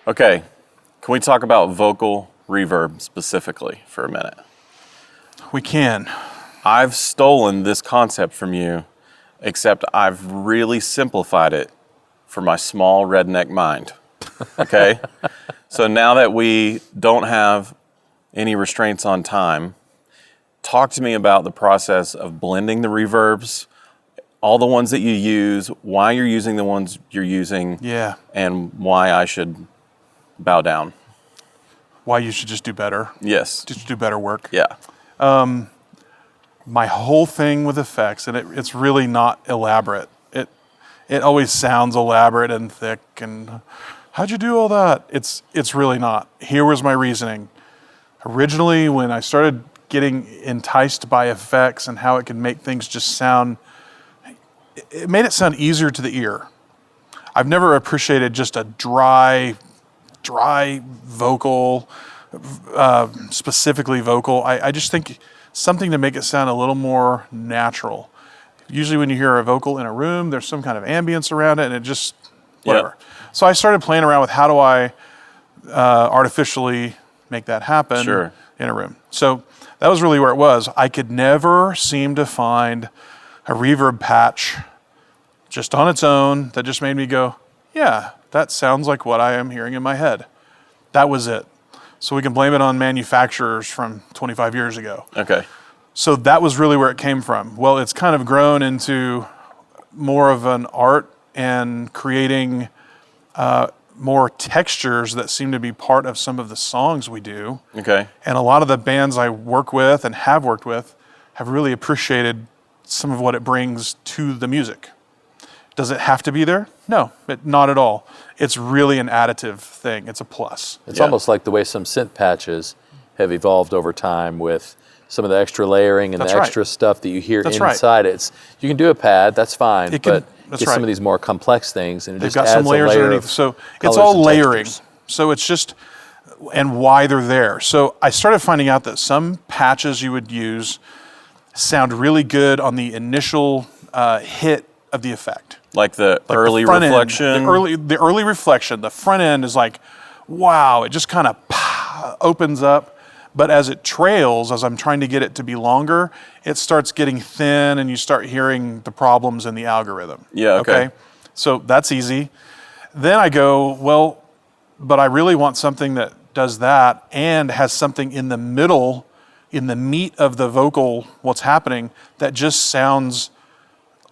Okay, can we talk about vocal reverb specifically for a minute? We can. I've stolen this concept from you, except I've really simplified it for my small redneck mind, okay? So now that we don't have any restraints on time, talk to me about the process of blending the reverbs, all the ones that you use, why you're using the ones you're using, Yeah. and why I should bow down. Why you should just do better. Yes. Just do better work. Yeah. My whole thing with effects, and it's really not elaborate. It always sounds elaborate and thick and how'd you do all that? It's really not. Here was my reasoning. Originally, when I started getting enticed by effects and how it could make things just sound, it made it sound easier to the ear. I've never appreciated just a dry vocal, specifically vocal. I just think something to make it sound a little more natural. Usually when you hear a vocal in a room, there's some kind of ambience around it and it just, whatever. Yep. So I started playing around with how do I artificially make that happen in a room. So that was really where it was. I could never seem to find a reverb patch just on its own that just made me go, yeah, that sounds like what I am hearing in my head. That was it. So we can blame it on manufacturers from 25 years ago. Okay. So that was really where it came from. Well, it's kind of grown into more of an art and creating more textures that seem to be part of some of the songs we do. Okay. And a lot of the bands I work with and have worked with have really appreciated some of what it brings to the music. Does it have to be there? No, not at all. It's really an additive thing. It's a plus. It's almost like the way some synth patches have evolved over time with some of the extra layering and the extra stuff that you hear inside it. You can do a pad, that's fine, but get some of these more complex things and it just adds some layers a layer underneath. of So it's all layering. So it's just, and why they're there. So I started finding out that some patches you would use sound really good on the initial hit of the effect. Like the early reflection? The early reflection. The front end is like, wow, it just kind of opens up. But as it trails, as I'm trying to get it to be longer, it starts getting thin and you start hearing the problems in the algorithm. Yeah, okay. So that's easy. Then I go, well, but I really want something that does that and has something in the middle, in the meat of the vocal, what's happening, that just sounds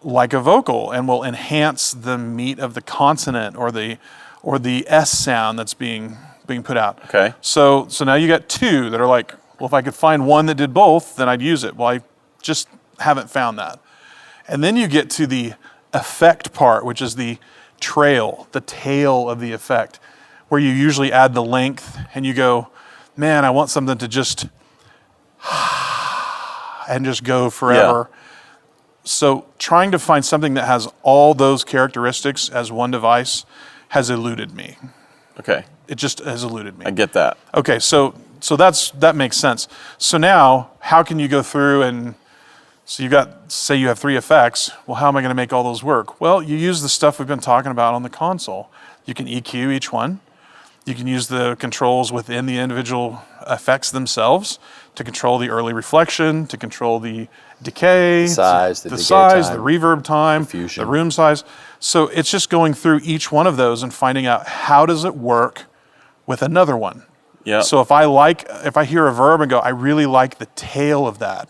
like a vocal and will enhance the meat of the consonant or the S sound that's being put out. Okay. So now you got two that are like, well, if I could find one that did both, then I'd use it. Well, I just haven't found that. And then you get to the effect part, which is the trail, the tail of the effect, where you usually add the length and you go, man, I want something to just and just go forever. Yeah. So trying to find something that has all those characteristics as one device has eluded me. Okay. It just has eluded me. I get that. Okay, so that makes sense. So now, how can you go through and, so you got, say you have 3 effects, well, how am I gonna make all those work? Well, you use the stuff we've been talking about on the console. You can EQ each one. You can use the controls within the individual effects themselves to control the early reflection, to control the decay, the size, the reverb time, diffusion, the room size. So it's just going through each one of those and finding out how does it work with another one. Yeah. So if I hear a verb and go, I really like the tail of that,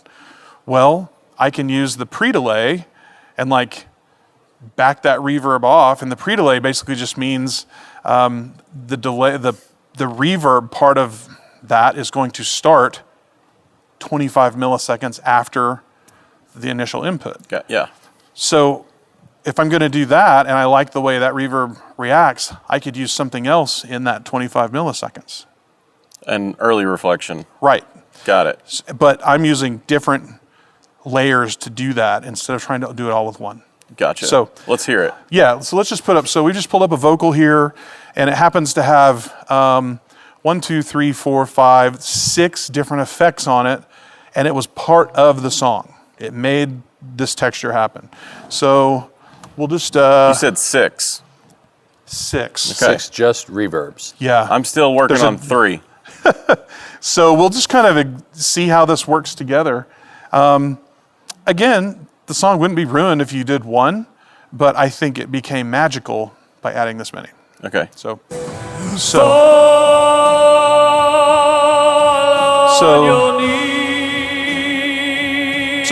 well, I can use the pre-delay and like back that reverb off. And the pre-delay basically just means the delay, the reverb part of that is going to start 25 milliseconds after the initial input. Yeah. So if I'm going to do that and I like the way that reverb reacts, I could use something else in that 25 milliseconds. An early reflection. Right. Got it. But I'm using different layers to do that instead of trying to do it all with one. Gotcha. So let's hear it. Yeah, so let's just put up, so we just pulled up a vocal here and it happens to have 1, 2, 3, 4, 5, 6 different effects on it, and it was part of the song. It made this texture happen. So we'll just... You said 6. 6. Okay. 6 just reverbs. Yeah. I'm still working on 3. So we'll just kind of see how this works together. Again, the song wouldn't be ruined if you did 1, but I think it became magical by adding this many. Okay. So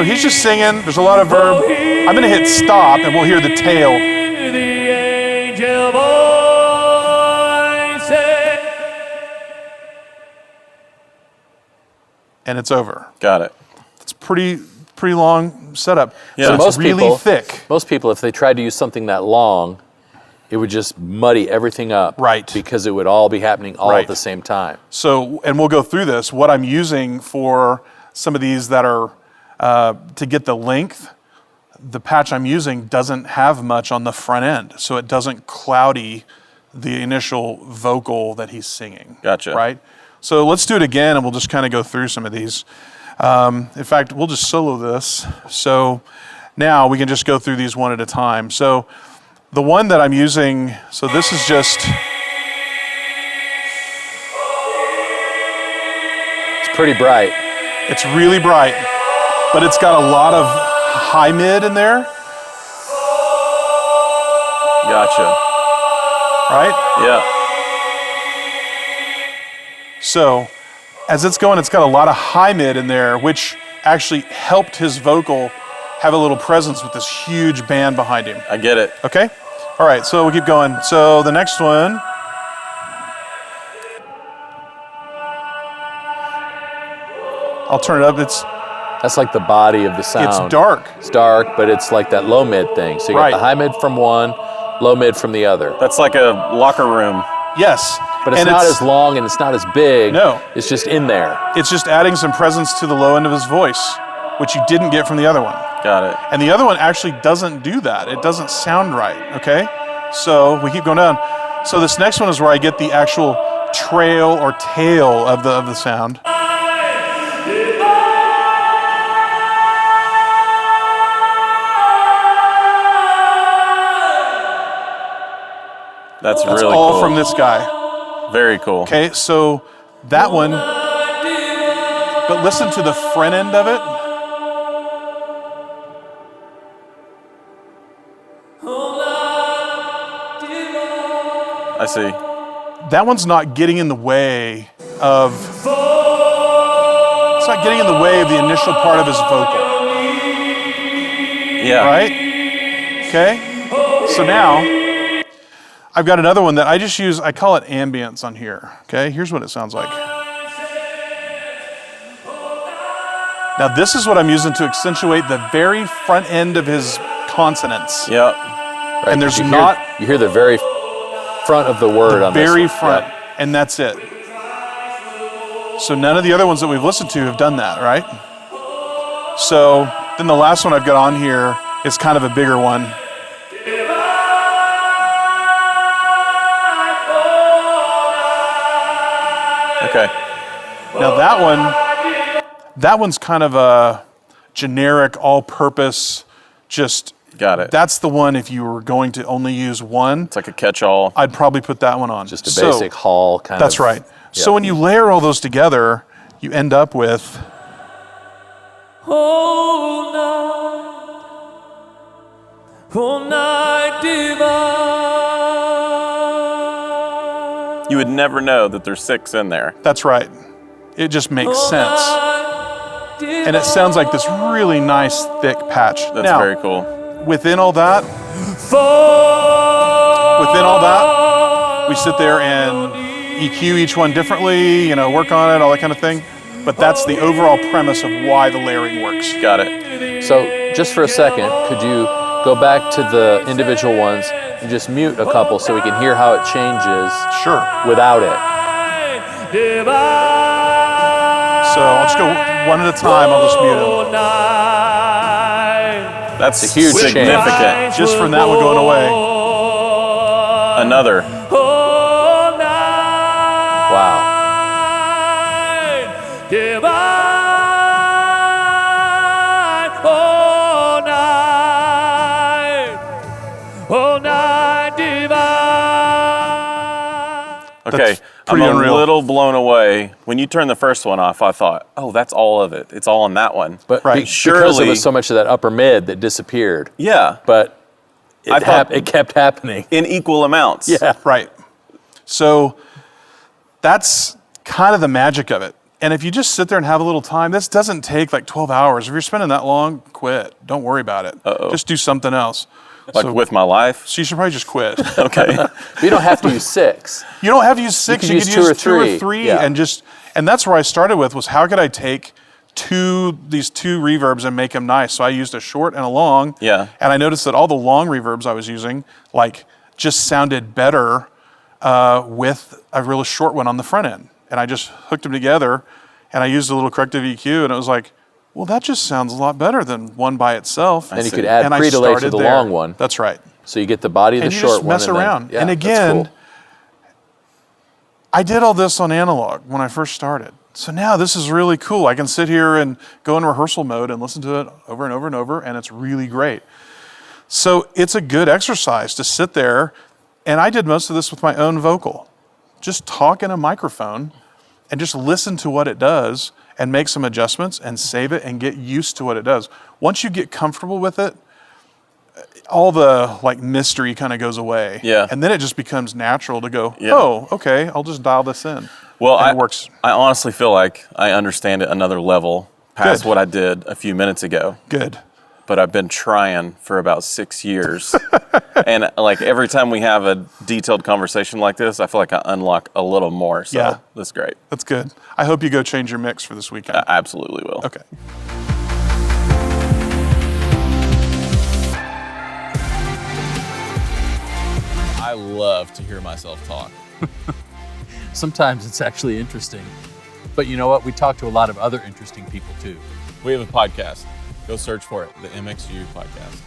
he's just singing. There's a lot of verb. I'm going to hit stop, and we'll hear the tail. And it's over. Got it. It's pretty long setup. Yeah. So So it's really thick. Most people, if they tried to use something that long, it would just muddy everything up. Right. Because it would all be happening all Right. at the same time. So, and we'll go through this. What I'm using for some of these that are to get the length, the patch I'm using doesn't have much on the front end, so it doesn't cloudy the initial vocal that he's singing. Gotcha. Right? So let's do it again, and we'll just kind of go through some of these. In fact, we'll just solo this. So now we can just go through these one at a time. So the one that I'm using, so this is just... It's pretty bright. It's really bright, but it's got a lot of high mid in there, Gotcha. right? Yeah. So as it's going, it's got a lot of high mid in there, which actually helped his vocal have a little presence with this huge band behind him. I get it. Okay? All right, so we'll keep going. So the next one. I'll turn it up. That's like the body of the sound. It's dark. It's dark, but it's like that low mid thing. So you Right. got the high mid from one, low mid from the other. That's like a locker room. Yes. But it's And not as long and it's not as big. No. It's just in there. It's just adding some presence to the low end of his voice, which you didn't get from the other one. Got it. And the other one actually doesn't do that. It doesn't sound right, okay? So we keep going down. So this next one is where I get the actual trail or tail of the sound. That's That's really all cool. from this guy. Very cool. Okay, so that one, but listen to the front end of it. I see. That one's not getting in the way of, it's not getting in the way of the initial part of his vocal, Yeah. right? Okay, so now I've got another one that I just use, I call it ambience on here, okay? Here's what it sounds like. Now this is what I'm using to accentuate the very front end of his consonants. Yeah. Right? And there's You not- you hear the very front of the word on this Very one. front, Yep. and that's it. So none of the other ones that we've listened to have done that, right? So then the last one I've got on here is kind of a bigger one. Okay. Now that one's kind of a generic, all-purpose, just, Got it. that's the one if you were going to only use one, It's like a catch-all. I'd probably put that one on. Just a basic hall kind That's of. right. So Yep. when you layer all those together, you end up with... All night divine. You would never know that there's 6 in there. That's right. It just makes sense. And it sounds like this really nice, thick patch. That's now, very cool. within all that, we sit there and EQ each one differently, work on it, all that kind of thing. But that's the overall premise of why the layering works. Got it. So just for a second, could you go back to the individual ones and just mute a couple so we can hear how it changes Sure. without it? So I'll just go one at a time. I'll just mute them. That's It's a huge change. significant. Just from that one going away. Another. Wow. Okay, I'm unreal. a little blown away. When you turned the first one off, I thought, oh, that's all of it. It's all in that one. But because surely, there was so much of that upper mid that disappeared. Yeah. But it kept happening. In equal amounts. Yeah. Right. So that's kind of the magic of it. And if you just sit there and have a little time, this doesn't take like 12 hours. If you're spending that long, quit. Don't worry about it. Just do something else. Like with my life? So you should probably just quit. Okay. But you don't have to use 6. You don't have to use 6. You could use 2 or 3 yeah. and that's where I started with was how could I take these two reverbs and make them nice. So I used a short and a long. Yeah. And I noticed that all the long reverbs I was using like just sounded better with a really short one on the front end. And I just hooked them together and I used a little corrective EQ and it was like, well, that just sounds a lot better than one by itself. And you could add pre-delay to the long one. That's right. So you get the body of the short one. And you just mess around. Yeah, and again, that's cool. I did all this on analog when I first started. So now this is really cool. I can sit here and go in rehearsal mode and listen to it over and over and over, and it's really great. So it's a good exercise to sit there, and I did most of this with my own vocal. Just talk in a microphone and just listen to what it does and make some adjustments and save it and get used to what it does. Once you get comfortable with it, all the like mystery kind of goes away. Yeah. And then it just becomes natural to go, oh, okay, I'll just dial this in. Well, it works. I honestly feel like I understand it another level past what I did a few minutes ago. Good. But I've been trying for about 6 years. And like every time we have a detailed conversation like this, I feel like I unlock a little more. So that's great. That's good. I hope you go change your mix for this weekend. I absolutely will. Okay. I love to hear myself talk. Sometimes it's actually interesting. But you know what? We talk to a lot of other interesting people too. We have a podcast. Go search for it, the MxU podcast.